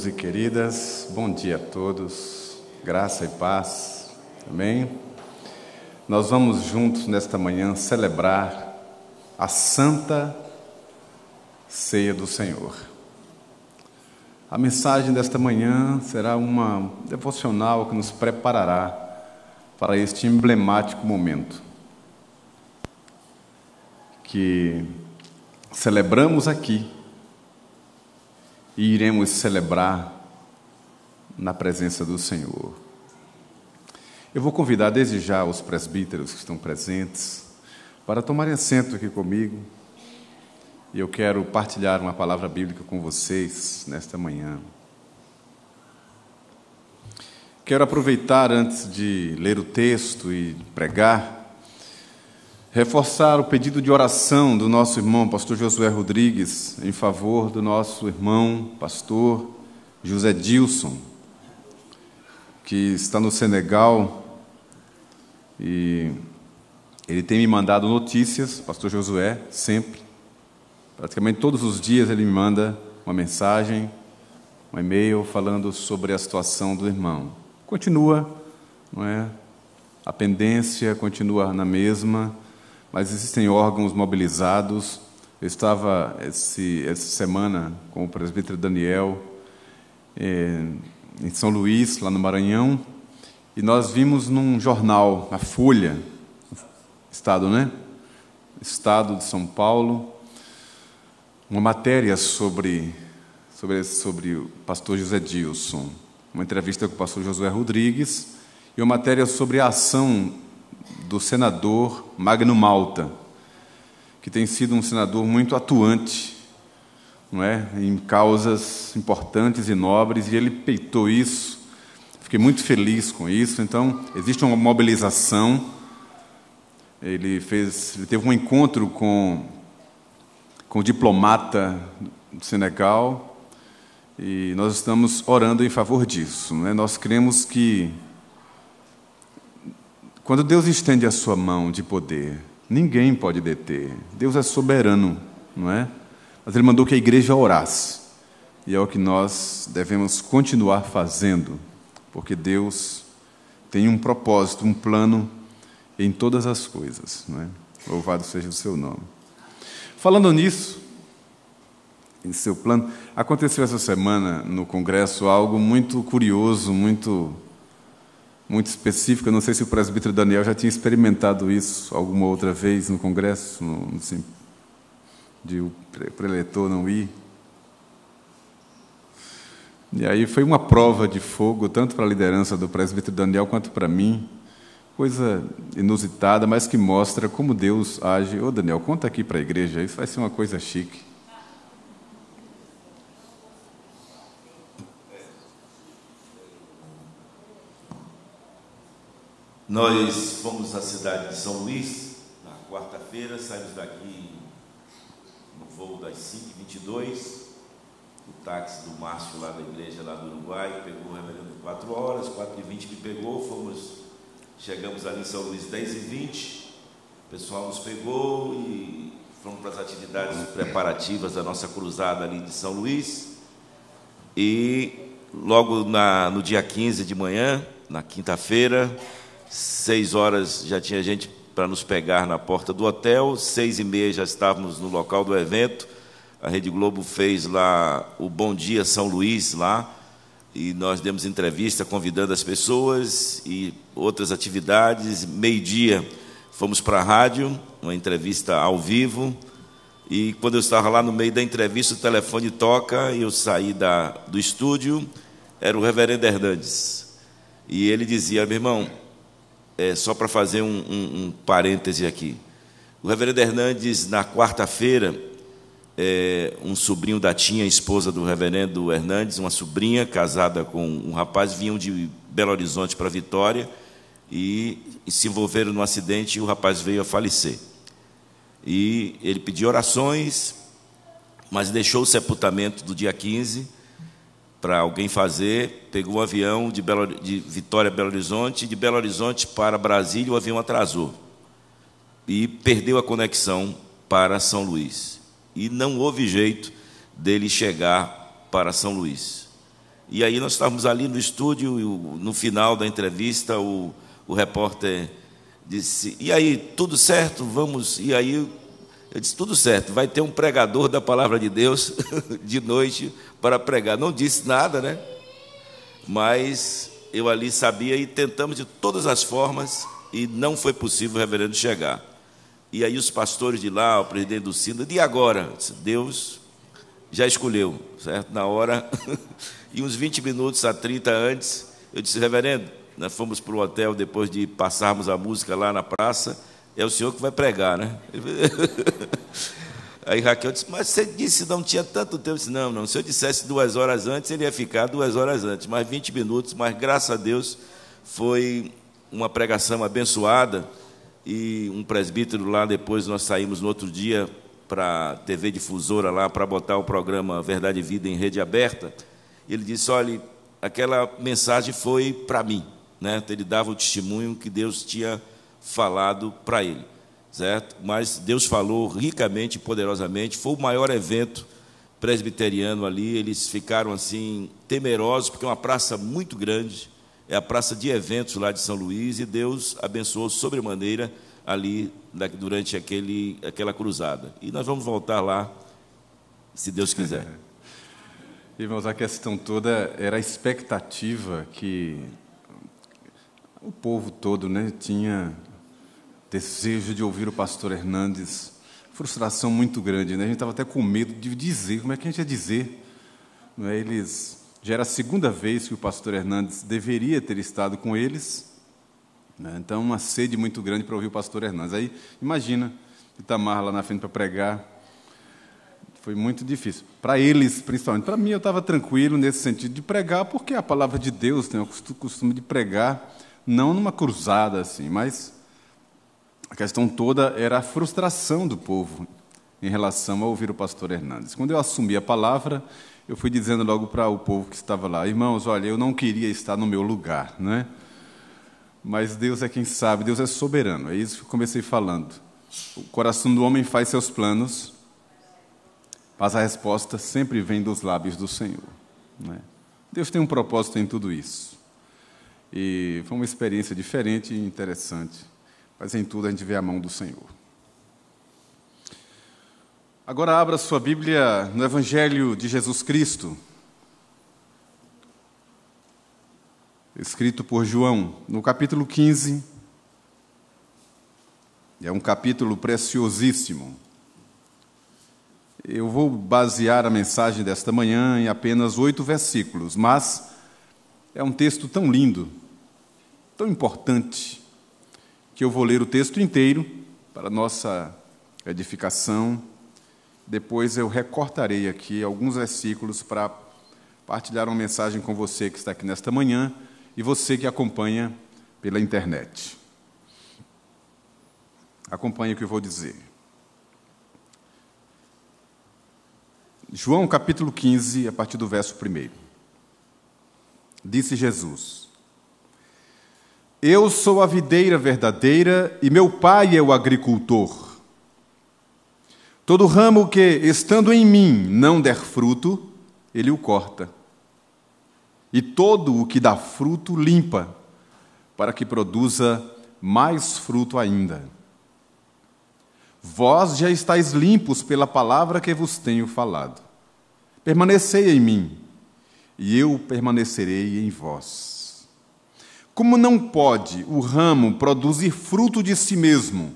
queridos e queridas, bom dia a todos, graça e paz, amém? Nós vamos juntos nesta manhã celebrar a Santa Ceia do Senhor. A mensagem desta manhã será uma devocional que nos preparará para este emblemático momento que celebramos aqui e iremos celebrar na presença do Senhor. Eu vou convidar desde já os presbíteros que estão presentes para tomarem assento aqui comigo, e eu quero partilhar uma palavra bíblica com vocês nesta manhã. Quero aproveitar, antes de ler o texto e pregar, reforçar o pedido de oração do nosso irmão, pastor Josué Rodrigues, em favor do nosso irmão, pastor José Dilson, que está no Senegal, e ele tem me mandado notícias, pastor Josué, sempre, praticamente todos os dias ele me manda uma mensagem, um e-mail falando sobre a situação do irmão. Continua, não é? A pendência continua na mesma, mas existem órgãos mobilizados. Eu estava essa semana com o presbítero Daniel em São Luís, lá no Maranhão, e nós vimos num jornal, a Folha, Estado, né? Estado de São Paulo, uma matéria sobre o pastor José Dilson, uma entrevista com o pastor Josué Rodrigues, e uma matéria sobre a ação do senador Magno Malta, que tem sido um senador muito atuante, não é, em causas importantes e nobres, e ele peitou isso. Fiquei muito feliz com isso. Então, existe uma mobilização. Ele teve um encontro com o diplomata do Senegal, e nós estamos orando em favor disso, não é? Nós cremos que quando Deus estende a sua mão de poder, ninguém pode deter. Deus é soberano, não é? Mas Ele mandou que a igreja orasse. E é o que nós devemos continuar fazendo, porque Deus tem um propósito, um plano em todas as coisas, não é? Louvado seja o seu nome. Falando nisso, em seu plano, aconteceu essa semana no Congresso algo muito curioso, muito específico. Eu não sei se o presbítero Daniel já tinha experimentado isso alguma outra vez no Congresso, de o preletor não ir. E aí foi uma prova de fogo, tanto para a liderança do presbítero Daniel quanto para mim, coisa inusitada, mas que mostra como Deus age. Ô Daniel, conta aqui para a igreja, isso vai ser uma coisa chique. Nós fomos à cidade de São Luís, na quarta-feira, saímos daqui no voo das 5h22, o táxi do Márcio lá da igreja, lá do Uruguai, pegou o reverendo 4 horas, 4h20 me pegou, chegamos ali em São Luís 10h20, o pessoal nos pegou e fomos para as atividades preparativas da nossa cruzada ali de São Luís, e logo no dia 15 de manhã, na quinta-feira, 6 horas já tinha gente para nos pegar na porta do hotel, 6h30 já estávamos no local do evento. A Rede Globo fez lá o Bom Dia São Luís, lá, e nós demos entrevista convidando as pessoas e outras atividades. Meio-dia fomos para a rádio, uma entrevista ao vivo, e quando eu estava lá no meio da entrevista, o telefone toca, e eu saí do estúdio, era o reverendo Hernandes, e ele dizia: meu irmão, só para fazer um parêntese aqui. O reverendo Hernandes, na quarta-feira, um sobrinho da Tinha, esposa do reverendo Hernandes, uma sobrinha casada com um rapaz, vinham de Belo Horizonte para Vitória e se envolveram num acidente e o rapaz veio a falecer. E ele pediu orações, mas deixou o sepultamento do dia 15 para alguém fazer, pegou um avião de Vitória a Belo Horizonte, de Belo Horizonte para Brasília, o avião atrasou e perdeu a conexão para São Luís, e não houve jeito dele chegar para São Luís. E aí nós estávamos ali no estúdio, e no final da entrevista, o repórter disse: e aí, tudo certo? Vamos. E aí eu disse: tudo certo, vai ter um pregador da palavra de Deus de noite para pregar. Não disse nada, né? Mas eu ali sabia, e tentamos de todas as formas, e não foi possível o reverendo chegar. E aí os pastores de lá, o presidente do Sínodo: e agora? Eu disse: Deus já escolheu, certo? Na hora, e uns 20 minutos a 30 antes, eu disse: reverendo, nós fomos para o hotel depois de passarmos a música lá na praça, é o senhor que vai pregar, né? Aí Raquel disse: mas você disse que não tinha tanto tempo. Eu disse: não, se eu dissesse 2 horas antes, ele ia ficar 2 horas antes, mais 20 minutos, mas graças a Deus foi uma pregação abençoada. E um presbítero lá, depois nós saímos no outro dia para a TV Difusora lá, para botar o programa Verdade e Vida em rede aberta. Ele disse: olha, aquela mensagem foi para mim, né? Ele dava o testemunho que Deus tinha falado para ele, certo? Mas Deus falou ricamente e poderosamente. Foi o maior evento presbiteriano ali. Eles ficaram assim temerosos, porque é uma praça muito grande, é a praça de eventos lá de São Luís, e Deus abençoou sobremaneira ali durante aquela cruzada. E nós vamos voltar lá, se Deus quiser. Irmãos, a questão toda era a expectativa que o povo todo, né, tinha desejo de ouvir o pastor Hernandes. Frustração muito grande, né? A gente estava até com medo de dizer, como é que a gente ia dizer? Não é? Já era a segunda vez que o pastor Hernandes deveria ter estado com eles, né? Então, uma sede muito grande para ouvir o pastor Hernandes. Aí, imagina, Itamar lá na frente para pregar. Foi muito difícil. Para eles, principalmente. Para mim, eu estava tranquilo nesse sentido de pregar, porque a palavra de Deus tem o costume de pregar, não numa cruzada assim, mas a questão toda era a frustração do povo em relação a ouvir o pastor Hernandes. Quando eu assumi a palavra, eu fui dizendo logo para o povo que estava lá: irmãos, olha, eu não queria estar no meu lugar, né? Mas Deus é quem sabe, Deus é soberano. É isso que eu comecei falando. O coração do homem faz seus planos, mas a resposta sempre vem dos lábios do Senhor, né? Deus tem um propósito em tudo isso. E foi uma experiência diferente e interessante, mas em tudo a gente vê a mão do Senhor. Agora abra sua Bíblia no Evangelho de Jesus Cristo, escrito por João, no capítulo 15. É um capítulo preciosíssimo. Eu vou basear a mensagem desta manhã em apenas 8 versículos, mas é um texto tão lindo, tão importante, que eu vou ler o texto inteiro para nossa edificação. Depois eu recortarei aqui alguns versículos para partilhar uma mensagem com você que está aqui nesta manhã e você que acompanha pela internet. Acompanhe o que eu vou dizer. João capítulo 15, a partir do verso 1. Disse Jesus: eu sou a videira verdadeira e meu Pai é o agricultor. Todo ramo que, estando em mim, não der fruto, ele o corta. E todo o que dá fruto, limpa, para que produza mais fruto ainda. Vós já estáis limpos pela palavra que vos tenho falado. Permanecei em mim, e eu permanecerei em vós. Como não pode o ramo produzir fruto de si mesmo,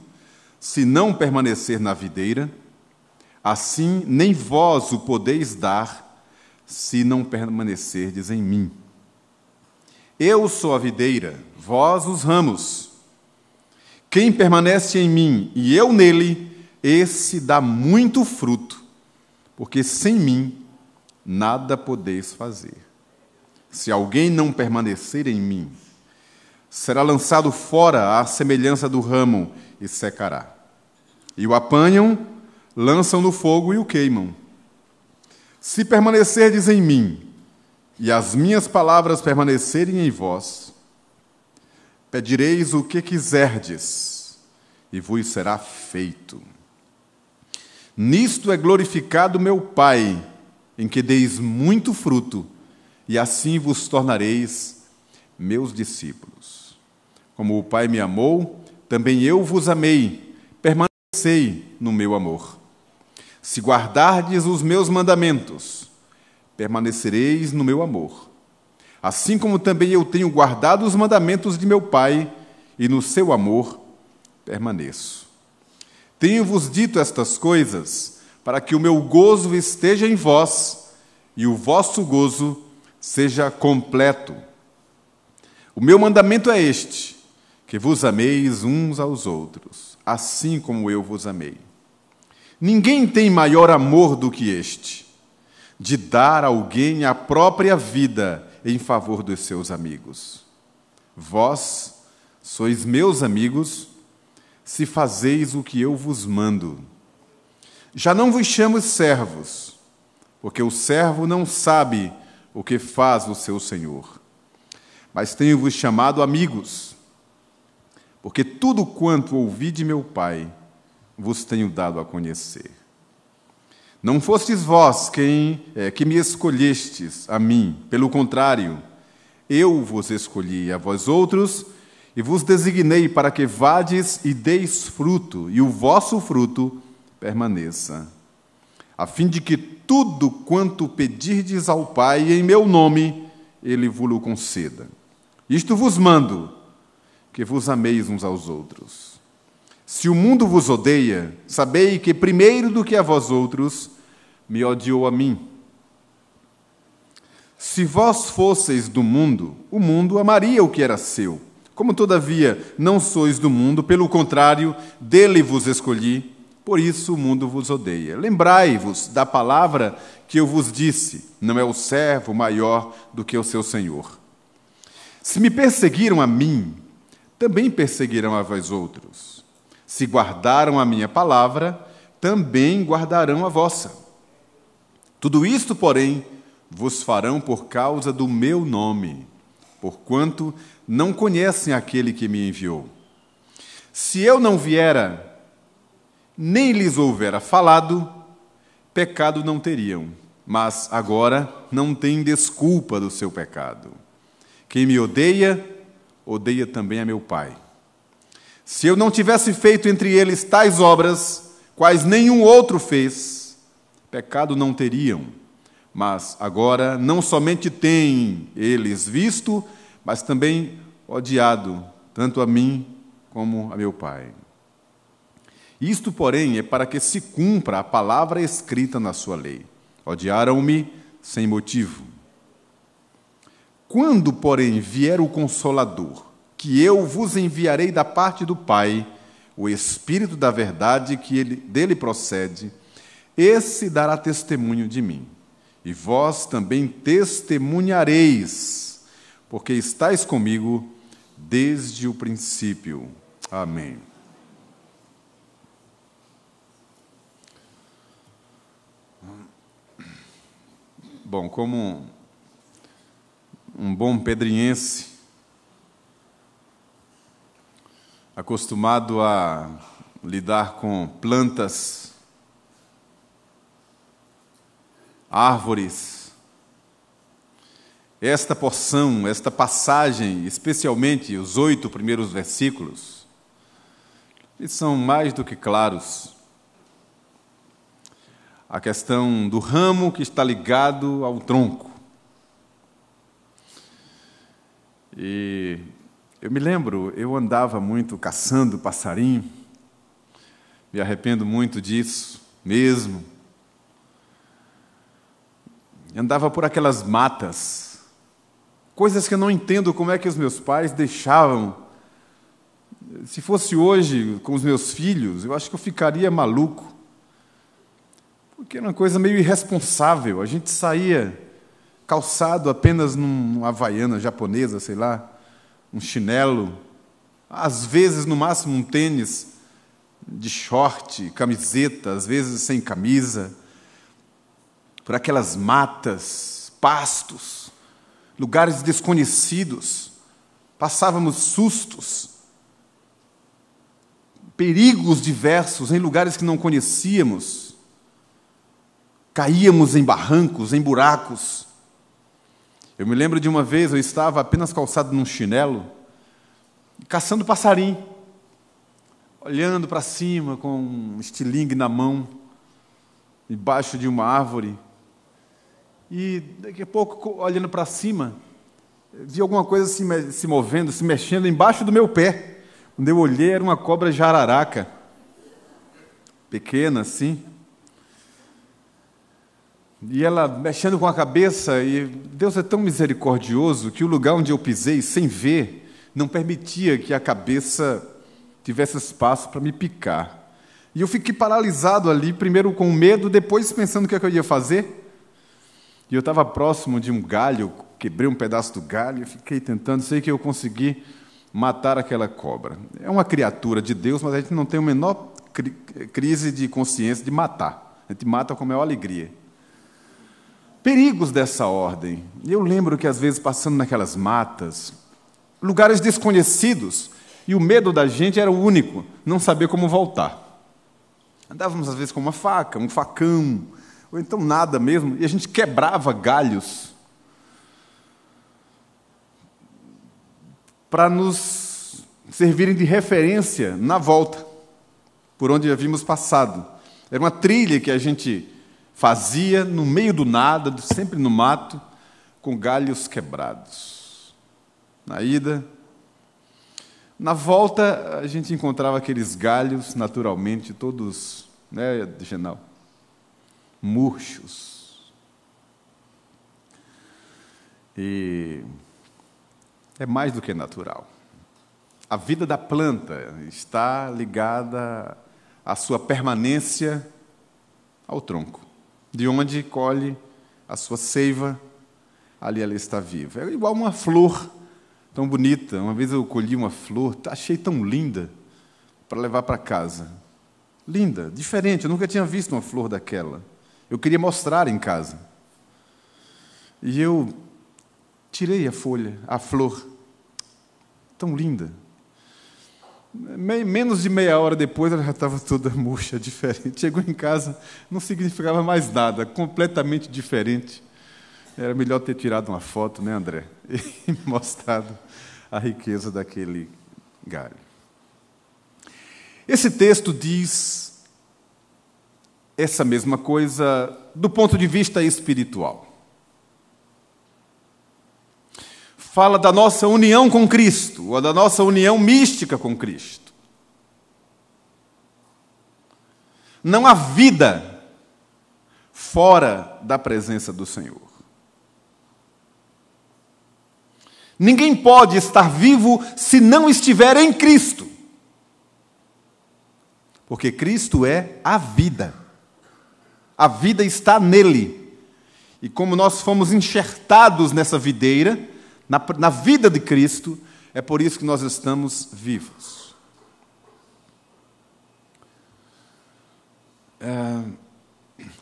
se não permanecer na videira, assim nem vós o podeis dar, se não permanecerdes em mim. Eu sou a videira, vós os ramos. Quem permanece em mim e eu nele, esse dá muito fruto, porque sem mim nada podeis fazer. Se alguém não permanecer em mim, será lançado fora à semelhança do ramo e secará. E o apanham, lançam no fogo e o queimam. Se permanecerdes em mim, e as minhas palavras permanecerem em vós, pedireis o que quiserdes, e vos será feito. Nisto é glorificado meu Pai, em que deis muito fruto, e assim vos tornareis meus discípulos. Como o Pai me amou, também eu vos amei, permanecei no meu amor. Se guardardes os meus mandamentos, permanecereis no meu amor. Assim como também eu tenho guardado os mandamentos de meu Pai, e no seu amor permaneço. Tenho-vos dito estas coisas, para que o meu gozo esteja em vós, e o vosso gozo seja completo. O meu mandamento é este, que vos ameis uns aos outros, assim como eu vos amei. Ninguém tem maior amor do que este, de dar a alguém a própria vida em favor dos seus amigos. Vós sois meus amigos, se fazeis o que eu vos mando. Já não vos chamo servos, porque o servo não sabe o que faz o seu senhor. Mas tenho-vos chamado amigos, porque tudo quanto ouvi de meu Pai vos tenho dado a conhecer. Não fostes vós que me escolhestes a mim, pelo contrário, eu vos escolhi a vós outros e vos designei para que vades e deis fruto, e o vosso fruto permaneça, a fim de que tudo quanto pedirdes ao Pai em meu nome, Ele vos conceda. Isto vos mando, que vos ameis uns aos outros. Se o mundo vos odeia, sabei que primeiro do que a vós outros, me odiou a mim. Se vós fosseis do mundo, o mundo amaria o que era seu. Como, todavia, não sois do mundo, pelo contrário, dele vos escolhi, por isso o mundo vos odeia. Lembrai-vos da palavra que eu vos disse, não é o servo maior do que o seu senhor. Se me perseguiram a mim, também perseguirão a vós outros. Se guardaram a minha palavra, também guardarão a vossa. Tudo isto, porém, vos farão por causa do meu nome, porquanto não conhecem aquele que me enviou. Se eu não viera, nem lhes houvera falado, pecado não teriam, mas agora não têm desculpa do seu pecado. Quem me odeia, odeia também a meu Pai. Se eu não tivesse feito entre eles tais obras, quais nenhum outro fez, pecado não teriam. Mas agora não somente têm eles visto, mas também odiado, tanto a mim como a meu Pai. Isto, porém, é para que se cumpra a palavra escrita na sua lei. Odiaram-me sem motivo. Quando, porém, vier o Consolador, que eu vos enviarei da parte do Pai, o Espírito da verdade que dele procede, esse dará testemunho de mim. E vós também testemunhareis, porque estáis comigo desde o princípio. Amém. Bom, como um bom pedrinhense, acostumado a lidar com plantas, árvores, esta porção, esta passagem, especialmente os 8 primeiros versículos, eles são mais do que claros. A questão do ramo que está ligado ao tronco. E eu me lembro, eu andava muito caçando passarinho, me arrependo muito disso mesmo. Andava por aquelas matas, coisas que eu não entendo como é que os meus pais deixavam. Se fosse hoje com os meus filhos, eu acho que eu ficaria maluco, porque era uma coisa meio irresponsável. A gente saía calçado apenas numa havaiana japonesa, sei lá, um chinelo, às vezes, no máximo, um tênis de short, camiseta, às vezes sem camisa, por aquelas matas, pastos, lugares desconhecidos, passávamos sustos, perigos diversos em lugares que não conhecíamos, caíamos em barrancos, em buracos. Eu me lembro de uma vez, eu estava apenas calçado num chinelo, caçando passarinho, olhando para cima com um estilingue na mão, embaixo de uma árvore. E daqui a pouco, olhando para cima, vi alguma coisa se movendo, se mexendo embaixo do meu pé. Quando eu olhei, era uma cobra jararaca, pequena assim. E ela mexendo com a cabeça, e Deus é tão misericordioso que o lugar onde eu pisei, sem ver, não permitia que a cabeça tivesse espaço para me picar. E eu fiquei paralisado ali, primeiro com medo, depois pensando o que é que eu ia fazer. E eu estava próximo de um galho, quebrei um pedaço do galho, e fiquei tentando, sei que eu consegui matar aquela cobra. É uma criatura de Deus, mas a gente não tem a menor crise de consciência de matar. A gente mata com a maior alegria. Perigos dessa ordem. Eu lembro que, às vezes, passando naquelas matas, lugares desconhecidos, e o medo da gente era o único, não saber como voltar. Andávamos, às vezes, com uma faca, um facão, ou então nada mesmo, e a gente quebrava galhos para nos servirem de referência na volta, por onde havíamos passado. Era uma trilha que a gente fazia no meio do nada, sempre no mato, com galhos quebrados. Na ida, na volta, a gente encontrava aqueles galhos, naturalmente, todos, né, Genal? Murchos. E é mais do que natural. A vida da planta está ligada à sua permanência ao tronco, de onde colhe a sua seiva, ali ela está viva. É igual uma flor tão bonita. Uma vez eu colhi uma flor, achei tão linda, para levar para casa. Linda, diferente, eu nunca tinha visto uma flor daquela. Eu queria mostrar em casa. E eu tirei a folha, a flor, tão linda. Menos de meia hora depois, ela já estava toda murcha, diferente. Chegou em casa, não significava mais nada, completamente diferente. Era melhor ter tirado uma foto, né, André? E mostrado a riqueza daquele galho. Esse texto diz essa mesma coisa do ponto de vista espiritual. Fala da nossa união com Cristo, ou da nossa união mística com Cristo. Não há vida fora da presença do Senhor. Ninguém pode estar vivo se não estiver em Cristo. Porque Cristo é a vida. A vida está nele. E como nós fomos enxertados nessa videira, na vida de Cristo, é por isso que nós estamos vivos.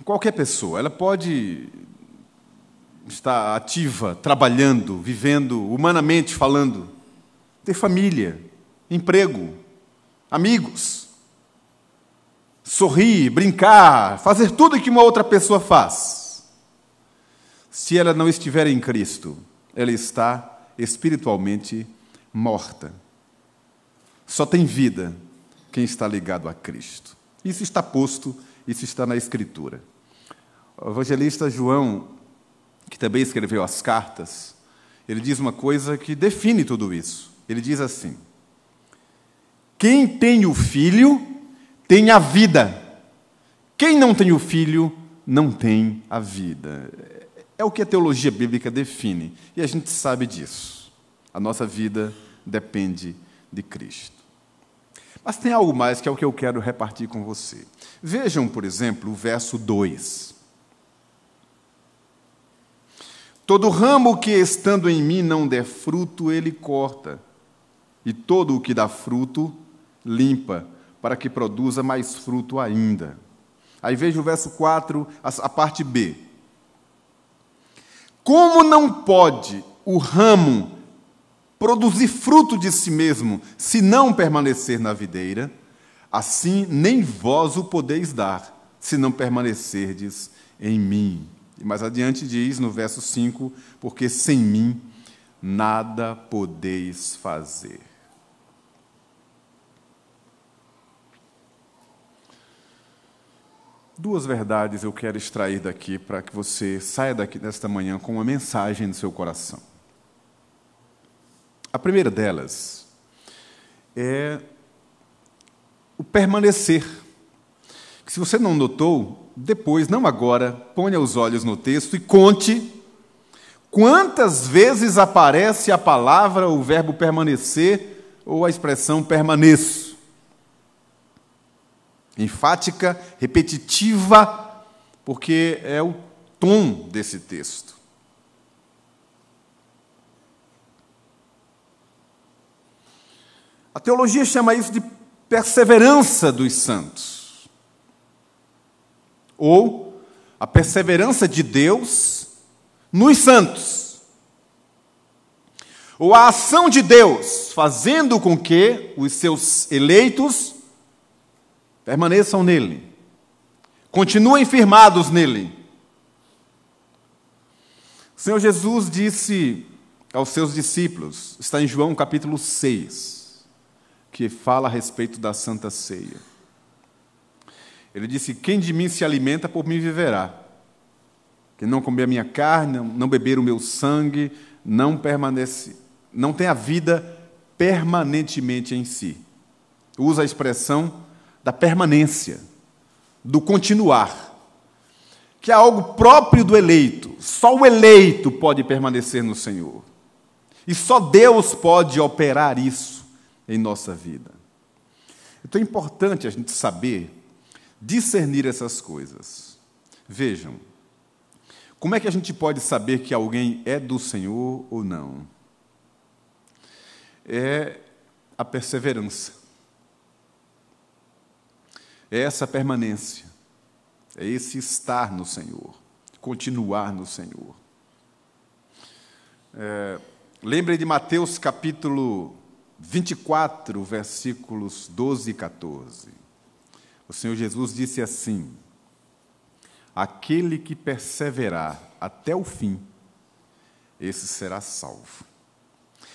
Qualquer pessoa, ela pode estar ativa, trabalhando, vivendo, humanamente falando, ter família, emprego, amigos, sorrir, brincar, fazer tudo o que uma outra pessoa faz. Se ela não estiver em Cristo, ela está espiritualmente morta. Só tem vida quem está ligado a Cristo. Isso está posto, isso está na Escritura. O evangelista João, que também escreveu as cartas, ele diz uma coisa que define tudo isso. Ele diz assim: quem tem o Filho, tem a vida. Quem não tem o Filho, não tem a vida. É o que a teologia bíblica define, e a gente sabe disso. A nossa vida depende de Cristo. Mas tem algo mais que é o que eu quero repartir com você. Vejam, por exemplo, o verso 2. Todo ramo que, estando em mim, não der fruto, ele corta, e todo o que dá fruto, limpa, para que produza mais fruto ainda. Aí veja o verso 4, a parte B. Como não pode o ramo produzir fruto de si mesmo, se não permanecer na videira, assim nem vós o podeis dar, se não permanecerdes em mim. E mais adiante diz, no verso 5, porque sem mim nada podeis fazer. Duas verdades eu quero extrair daqui para que você saia daqui nesta manhã com uma mensagem no seu coração. A primeira delas é o permanecer. Que se você não notou, depois, não agora, ponha os olhos no texto e conte quantas vezes aparece a palavra, o verbo permanecer ou a expressão permaneço. Enfática, repetitiva, porque é o tom desse texto. A teologia chama isso de perseverança dos santos, ou a perseverança de Deus nos santos, ou a ação de Deus fazendo com que os seus eleitos permaneçam nele, continuem firmados nele. O Senhor Jesus disse aos seus discípulos, está em João capítulo 6, que fala a respeito da Santa Ceia. Ele disse, quem de mim se alimenta, por mim viverá. Quem não comer a minha carne, não beber o meu sangue, não tem a vida permanentemente em si. Usa a expressão da permanência, do continuar, que é algo próprio do eleito. Só o eleito pode permanecer no Senhor. E só Deus pode operar isso em nossa vida. Então é importante a gente saber discernir essas coisas. Vejam, como é que a gente pode saber que alguém é do Senhor ou não? É a perseverança. É essa permanência. É esse estar no Senhor, continuar no Senhor. Lembre de Mateus capítulo 24, versículos 12 e 14. O Senhor Jesus disse assim, aquele que perseverar até o fim, esse será salvo.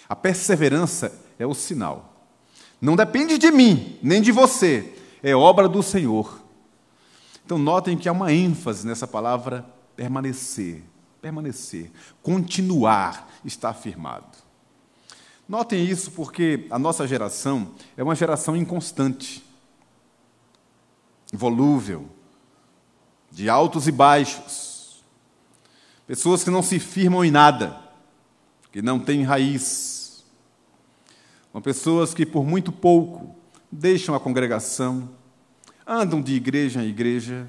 A perseverança é o sinal. Não depende de mim, nem de você, é obra do Senhor. Então notem que há uma ênfase nessa palavra permanecer, continuar, estar firmado. Notem isso porque a nossa geração é uma geração inconstante, volúvel, de altos e baixos. Pessoas que não se firmam em nada, que não têm raiz. São pessoas que, por muito pouco, deixam a congregação, andam de igreja em igreja.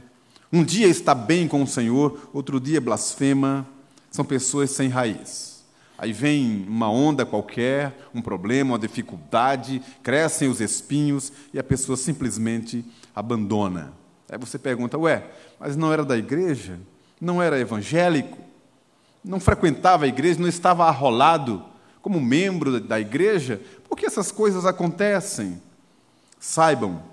Um dia está bem com o Senhor, outro dia blasfema. São pessoas sem raiz. Aí vem uma onda qualquer, um problema, uma dificuldade, crescem os espinhos e a pessoa simplesmente abandona. Aí você pergunta, mas não era da igreja? Não era evangélico? Não frequentava a igreja? Não estava arrolado como membro da igreja? Por que essas coisas acontecem? Saibam,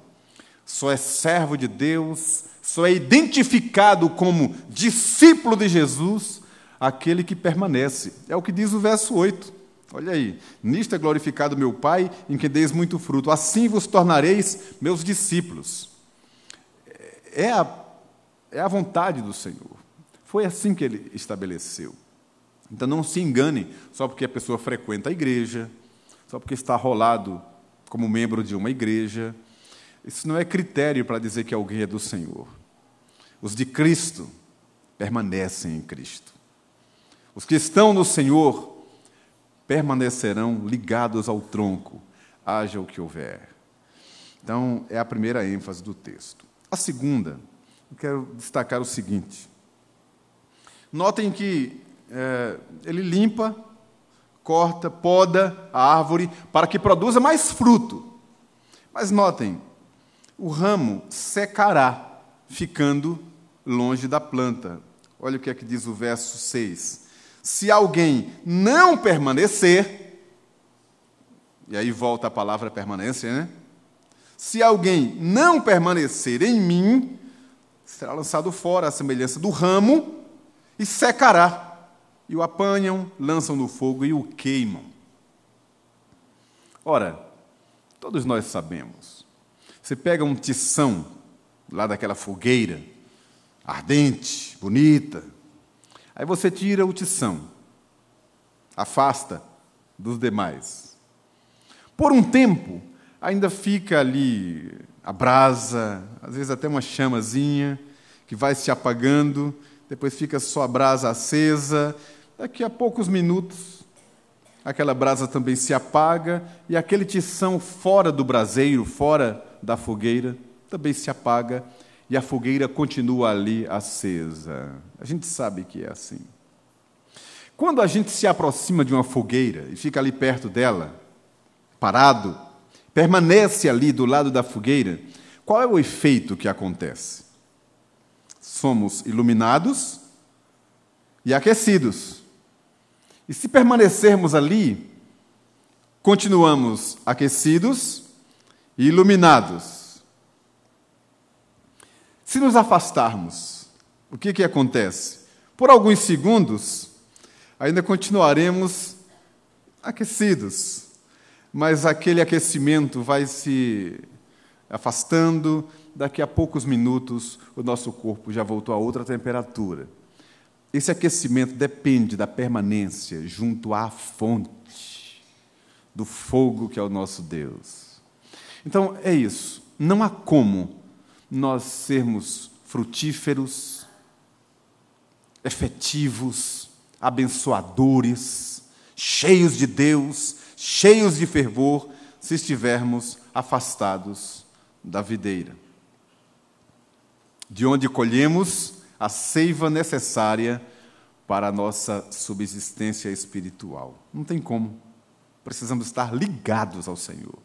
só é servo de Deus, só é identificado como discípulo de Jesus aquele que permanece. É o que diz o verso 8. Olha aí. Nisto é glorificado meu Pai, em que deis muito fruto. Assim vos tornareis meus discípulos. É a vontade do Senhor. Foi assim que Ele estabeleceu. Então não se engane só porque a pessoa frequenta a igreja, só porque está rolado como membro de uma igreja. Isso não é critério para dizer que alguém é do Senhor. Os de Cristo permanecem em Cristo. Os que estão no Senhor permanecerão ligados ao tronco, haja o que houver. Então, é a primeira ênfase do texto. A segunda, eu quero destacar o seguinte. Notem que ele limpa, corta, poda a árvore para que produza mais fruto. Mas notem, o ramo secará, ficando longe da planta. Olha o que é que diz o verso 6. Se alguém não permanecer, e aí volta a palavra permanência, né? Se alguém não permanecer em mim, será lançado fora à semelhança do ramo e secará. E o apanham, lançam no fogo e o queimam. Ora, todos nós sabemos. Você pega um tição lá daquela fogueira, ardente, bonita. Aí você tira o tição, afasta dos demais. Por um tempo, ainda fica ali a brasa, às vezes até uma chamazinha, que vai se apagando, depois fica só a brasa acesa. Daqui a poucos minutos, aquela brasa também se apaga, e aquele tição fora do braseiro, fora da fogueira, também se apaga, e a fogueira continua ali acesa. A gente sabe que é assim. Quando a gente se aproxima de uma fogueira e fica ali perto dela, parado, permanece ali do lado da fogueira, qual é o efeito que acontece? Somos iluminados e aquecidos. E se permanecermos ali, continuamos aquecidos e iluminados. Se nos afastarmos, o que acontece? Por alguns segundos, ainda continuaremos aquecidos, mas aquele aquecimento vai se afastando, daqui a poucos minutos o nosso corpo já voltou a outra temperatura. Esse aquecimento depende da permanência junto à fonte do fogo que é o nosso Deus. Então, é isso. Não há como nós sermos frutíferos, efetivos, abençoadores, cheios de Deus, cheios de fervor, se estivermos afastados da videira, de onde colhemos a seiva necessária para a nossa subsistência espiritual. Não tem como. Precisamos estar ligados ao Senhor.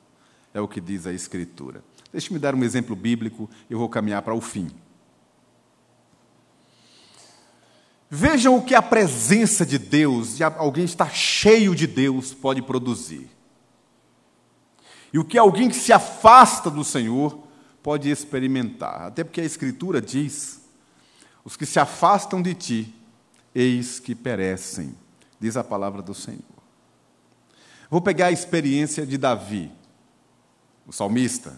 É o que diz a Escritura. Deixe-me dar um exemplo bíblico, eu vou caminhar para o fim. Vejam o que a presença de Deus, de alguém estar cheio de Deus, pode produzir. E o que alguém que se afasta do Senhor pode experimentar. Até porque a Escritura diz: os que se afastam de ti, eis que perecem, diz a palavra do Senhor. Vou pegar a experiência de Davi, o salmista,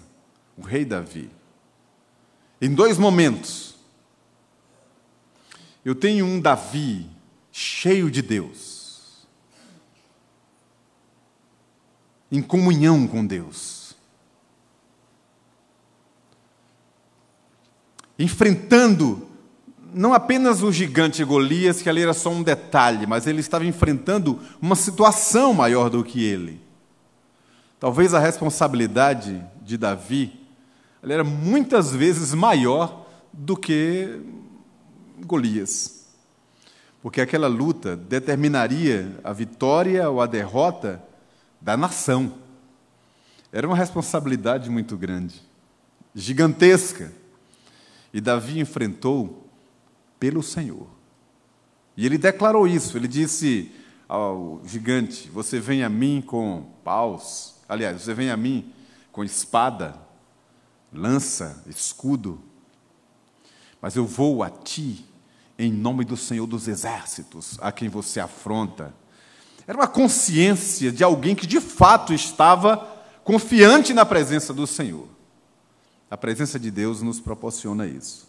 o rei Davi. Em 2 momentos, eu tenho um Davi cheio de Deus, em comunhão com Deus, enfrentando não apenas o gigante Golias, que ali era só um detalhe, mas ele estava enfrentando uma situação maior do que ele. Talvez a responsabilidade de Davi, ela era muitas vezes maior do que Golias, porque aquela luta determinaria a vitória ou a derrota da nação. Era uma responsabilidade muito grande, gigantesca, e Davi enfrentou pelo Senhor. E ele declarou isso, ele disse ao gigante: você vem a mim com paus, aliás, você vem a mim com espada, lança, escudo, mas eu vou a ti em nome do Senhor dos Exércitos, a quem você afronta. Era uma consciência de alguém que de fato estava confiante na presença do Senhor. A presença de Deus nos proporciona isso: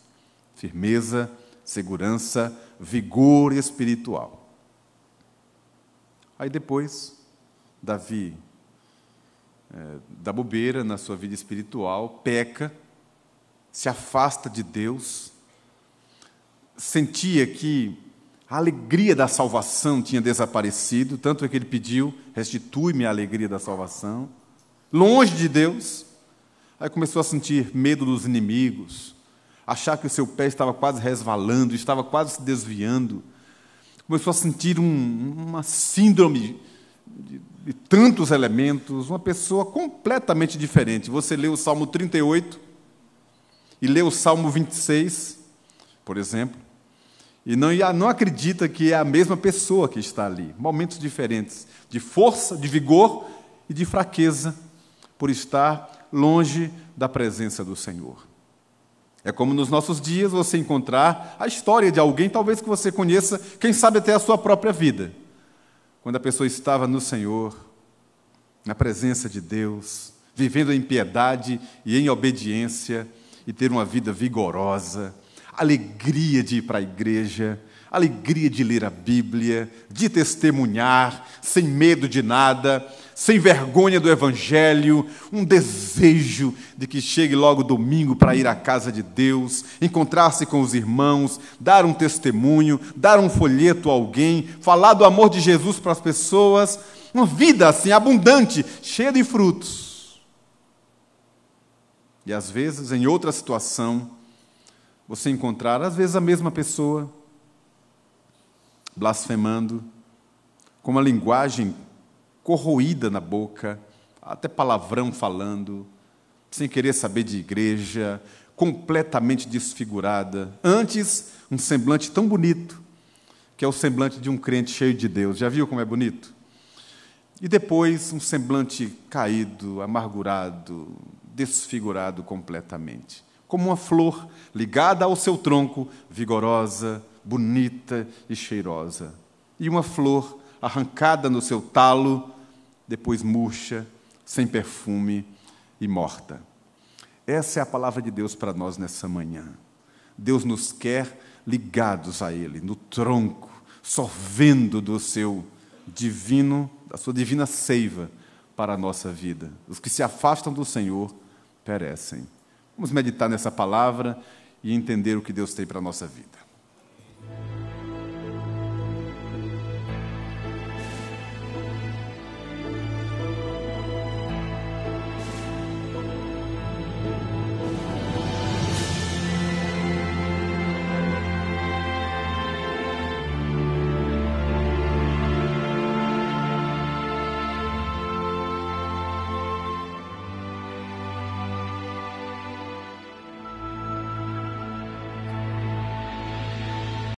firmeza, segurança, vigor espiritual. Aí depois, Davi dá bobeira na sua vida espiritual, peca, se afasta de Deus, sentia que a alegria da salvação tinha desaparecido, tanto é que ele pediu: restitui-me a alegria da salvação, longe de Deus. Aí começou a sentir medo dos inimigos, achar que o seu pé estava quase resvalando, estava quase se desviando. Começou a sentir uma síndrome de tantos elementos, uma pessoa completamente diferente. Você lê o Salmo 38 e lê o Salmo 26, por exemplo, e não acredita que é a mesma pessoa que está ali. Momentos diferentes, de força, de vigor e de fraqueza, por estar longe da presença do Senhor. É como nos nossos dias você encontrar a história de alguém, talvez que você conheça, quem sabe até a sua própria vida. Quando a pessoa estava no Senhor, na presença de Deus, vivendo em piedade e em obediência, e ter uma vida vigorosa, alegria de ir para a igreja, alegria de ler a Bíblia, de testemunhar, sem medo de nada, sem vergonha do Evangelho, um desejo de que chegue logo domingo para ir à casa de Deus, encontrar-se com os irmãos, dar um testemunho, dar um folheto a alguém, falar do amor de Jesus para as pessoas, uma vida assim abundante, cheia de frutos. E às vezes, em outra situação, você encontrar, às vezes, a mesma pessoa blasfemando, com uma linguagem corroída na boca, até palavrão falando, sem querer saber de igreja, completamente desfigurada. Antes, um semblante tão bonito, que é o semblante de um crente cheio de Deus. Já viu como é bonito? E depois, um semblante caído, amargurado, desfigurado completamente. Como uma flor ligada ao seu tronco, vigorosa, bonita e cheirosa. E uma flor arrancada no seu talo, depois murcha, sem perfume e morta. Essa é a palavra de Deus para nós nessa manhã. Deus nos quer ligados a Ele, no tronco, sorvendo da sua divina seiva para a nossa vida. Os que se afastam do Senhor perecem. Vamos meditar nessa palavra e entender o que Deus tem para a nossa vida.